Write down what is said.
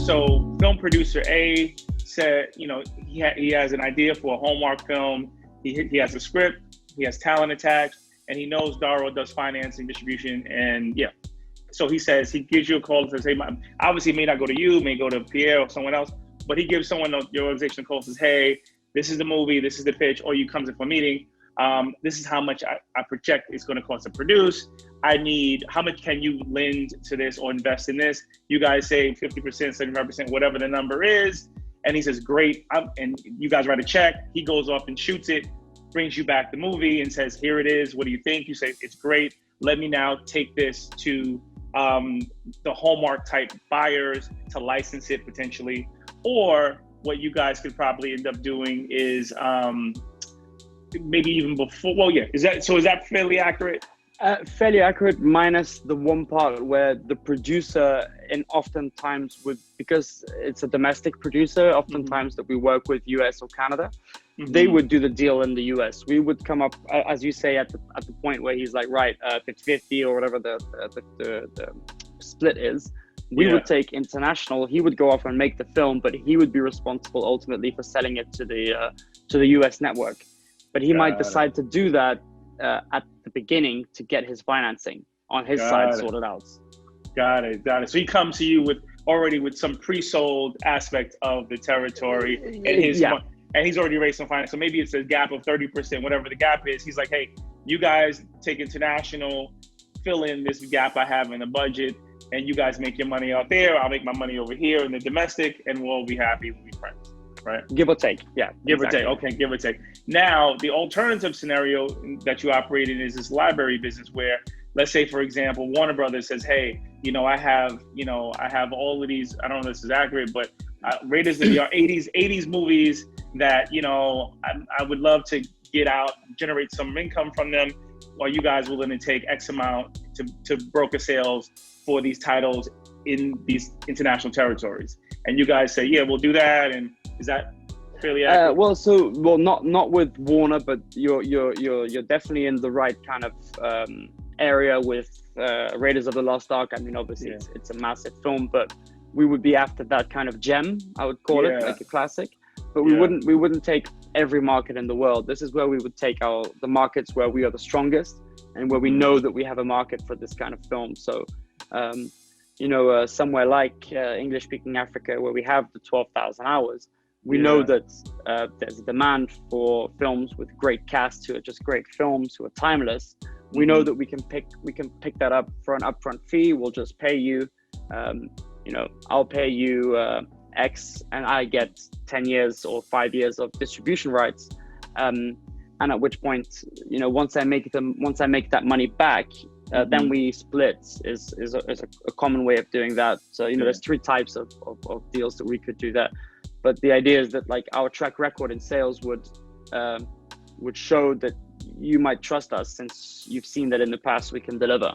So film producer A said, he has an idea for a Hallmark film. He has a script, he has talent attached, and he knows Daro does financing, distribution, and yeah. So he gives you a call and says, hey, obviously it may not go to you, may go to Pierre or someone else, but he gives someone your organization a call and says, hey, this is the movie, this is the pitch, or you comes in for a meeting. This is how much I project it's going to cost to produce. How much can you lend to this or invest in this? You guys say 50%, 75%, whatever the number is. And he says, great. And you guys write a check. He goes off and shoots it, brings you back the movie and says, here it is. What do you think? You say, it's great. Let me now take this to the Hallmark type buyers to license it potentially. Or what you guys could probably end up doing is maybe even before, well, yeah. Is that fairly accurate? Fairly accurate, minus the one part where the producer, and oftentimes because it's a domestic producer, oftentimes that we work with US or Canada, they would do the deal in the US. We would come up, as you say, at the point where he's like, right, 50-50 or whatever the split is. We would take international. He would go off and make the film, but he would be responsible ultimately for selling it to the US network. But he might decide to do that at the beginning to get his financing on his side sorted out. Got it. So he comes to you with some pre-sold aspect of the territory, and he's already raised some finance. So maybe it's a gap of 30%, whatever the gap is. He's like, hey, you guys take international, fill in this gap I have in the budget, and you guys make your money out there. I'll make my money over here in the domestic, and we'll be happy. We'll be friends. Right? Give or take. Yeah. Give or take. Okay, give or take. Now, the alternative scenario that you operate in is this library business where, let's say, for example, Warner Brothers says, hey, I have all of these, I don't know if this is accurate, but Raiders of the 80s movies that, I would love to get out, generate some income from them, while you guys willing to take X amount to broker sales for these titles in these international territories. And you guys say, yeah, we'll do that. And is that fairly accurate? Not with Warner, but you're definitely in the right kind of area with Raiders of the Lost Ark. I mean, obviously it's a massive film, but we would be after that kind of gem, I would call it, like a classic. But we wouldn't take every market in the world. This is where we would take the markets where we are the strongest and where we know that we have a market for this kind of film. So somewhere like English-speaking Africa, where we have the 12,000 hours, we know that there's a demand for films with great casts who are just great films, who are timeless. We know that we can pick that up for an upfront fee. We'll just pay you, I'll pay you X, and I get 10 years or 5 years of distribution rights. And at which point, once I make that money back, then we split is a common way of doing that. So, there's three types of deals that we could do that. But the idea is that like our track record in sales would show that you might trust us since you've seen that in the past we can deliver.